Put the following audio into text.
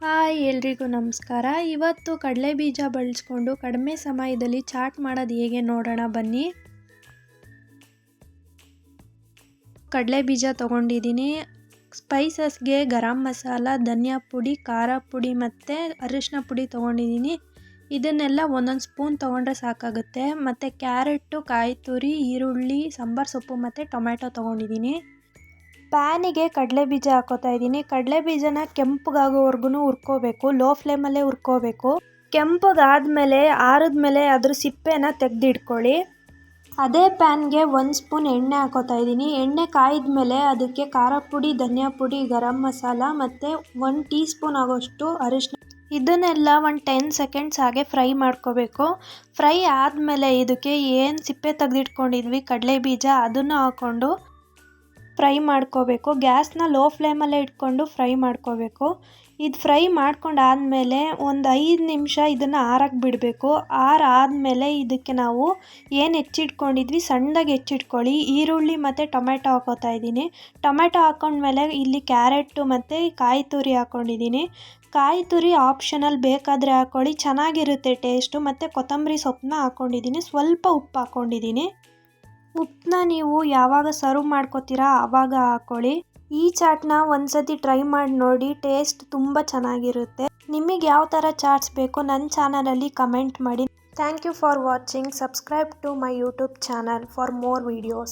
Hi ಎಲ್ರಿಗೂ ನಮಸ್ಕಾರ. ಇವತ್ತು ಕಡಲೆ ಬೀಜ ಬಳಸ್ಕೊಂಡು ಕಡಿಮೆ ಸಮಯದಲ್ಲಿ ಚಾಟ್ ಮಾಡೋದು ಹೇಗೆ ನೋಡೋಣ ಬನ್ನಿ. ಕಡಲೆ ಬೀಜ ತೊಗೊಂಡಿದ್ದೀನಿ. ಸ್ಪೈಸಸ್ಗೆ ಗರಂ ಮಸಾಲ, ಧನಿಯಾ ಪುಡಿ, ಖಾರ ಪುಡಿ ಮತ್ತು ಅರಿಶಿನ ಪುಡಿ ತೊಗೊಂಡಿದ್ದೀನಿ. ಇದನ್ನೆಲ್ಲ ಒಂದೊಂದು ಸ್ಪೂನ್ ತೊಗೊಂಡ್ರೆ ಸಾಕಾಗುತ್ತೆ. ಮತ್ತು ಕ್ಯಾರೆಟು, ಕಾಯಿ ತುರಿ, ಈರುಳ್ಳಿ, ಸಾಂಬಾರು ಸೊಪ್ಪು ಮತ್ತು ಟೊಮೆಟೊ ತೊಗೊಂಡಿದ್ದೀನಿ. ಪ್ಯಾನಿಗೆ ಕಡಲೆ ಬೀಜ ಹಾಕೋತಾ ಇದ್ದೀನಿ. ಕಡಲೆ ಬೀಜನ ಕೆಂಪಗಾಗೋವರೆಗೂ ಹುರ್ಕೋಬೇಕು. ಲೋ ಫ್ಲೇಮಲ್ಲೇ ಹುರ್ಕೋಬೇಕು. ಕೆಂಪಗಾದ್ಮೇಲೆ ಆರಿದ್ಮೇಲೆ ಅದ್ರ ಸಿಪ್ಪೆನ ತೆಗೆದಿಟ್ಕೊಳ್ಳಿ. ಅದೇ ಪ್ಯಾನ್ಗೆ 1 ಸ್ಪೂನ್ ಎಣ್ಣೆ ಹಾಕೋತಾ ಇದ್ದೀನಿ. ಎಣ್ಣೆ ಕಾಯಿದ್ಮೇಲೆ ಅದಕ್ಕೆ ಖಾರ ಪುಡಿ, ಧನಿಯಾ ಪುಡಿ, ಗರಂ ಮಸಾಲ ಮತ್ತು 1 ಟೀ ಸ್ಪೂನ್ ಆಗೋಷ್ಟು ಅರಿಶಿನ, ಇದನ್ನೆಲ್ಲ ಒಂದು 10 ಸೆಕೆಂಡ್ಸ್ ಹಾಗೆ ಫ್ರೈ ಮಾಡ್ಕೋಬೇಕು. ಫ್ರೈ ಆದಮೇಲೆ ಇದಕ್ಕೆ ಏನು ಸಿಪ್ಪೆ ತೆಗೆದಿಟ್ಕೊಂಡಿದ್ವಿ ಕಡಲೆ ಬೀಜ ಅದನ್ನು ಹಾಕ್ಕೊಂಡು ಫ್ರೈ ಮಾಡ್ಕೋಬೇಕು. ಗ್ಯಾಸ್ನ ಲೋ ಫ್ಲೇಮಲ್ಲೇ ಇಟ್ಕೊಂಡು ಫ್ರೈ ಮಾಡ್ಕೋಬೇಕು. ಇದು ಫ್ರೈ ಮಾಡ್ಕೊಂಡಾದಮೇಲೆ ಒಂದು 5 ನಿಮಿಷ ಇದನ್ನು ಆರಕ್ಕೆ ಬಿಡಬೇಕು. ಆದಮೇಲೆ ಇದಕ್ಕೆ ನಾವು ಏನು ಹೆಚ್ಚಿಟ್ಕೊಂಡಿದ್ವಿ ಸಣ್ಣದಾಗಿ ಹೆಚ್ಚಿಟ್ಕೊಳ್ಳಿ. ಈರುಳ್ಳಿ ಮತ್ತು ಟೊಮೆಟೊ ಹಾಕೋತಾ ಇದ್ದೀನಿ. ಟೊಮೆಟೊ ಹಾಕೊಂಡ್ಮೇಲೆ ಇಲ್ಲಿ ಕ್ಯಾರೆಟು ಮತ್ತು ಕಾಯಿ ತುರಿ ಹಾಕ್ಕೊಂಡಿದ್ದೀನಿ. ಕಾಯಿ ತುರಿ ಆಪ್ಷನಲ್, ಬೇಕಾದರೆ ಹಾಕ್ಕೊಳ್ಳಿ, ಚೆನ್ನಾಗಿರುತ್ತೆ ಟೇಸ್ಟು. ಮತ್ತು ಕೊತ್ತಂಬರಿ ಸೊಪ್ಪನ್ನ ಹಾಕ್ಕೊಂಡಿದ್ದೀನಿ. ಸ್ವಲ್ಪ ಉಪ್ಪು ಹಾಕ್ಕೊಂಡಿದ್ದೀನಿ. ಉಪ್ಪನ್ನ ನೀವು ಯಾವಾಗ ಸರ್ವ್ ಮಾಡ್ಕೋತೀರಾ ಆವಾಗ ಹಾಕ್ಕೊಳ್ಳಿ. ಈ ಚಾಟ್ನ ಒಂದ್ಸತಿ ಟ್ರೈ ಮಾಡಿ ನೋಡಿ, ಟೇಸ್ಟ್ ತುಂಬ ಚೆನ್ನಾಗಿರುತ್ತೆ. ನಿಮಗೆ ಯಾವ ಥರ ಚಾಟ್ಸ್ ಬೇಕು ನನ್ನ ಚಾನಲಲ್ಲಿ ಕಮೆಂಟ್ ಮಾಡಿ. Thank you for watching. Subscribe to my YouTube channel for more videos.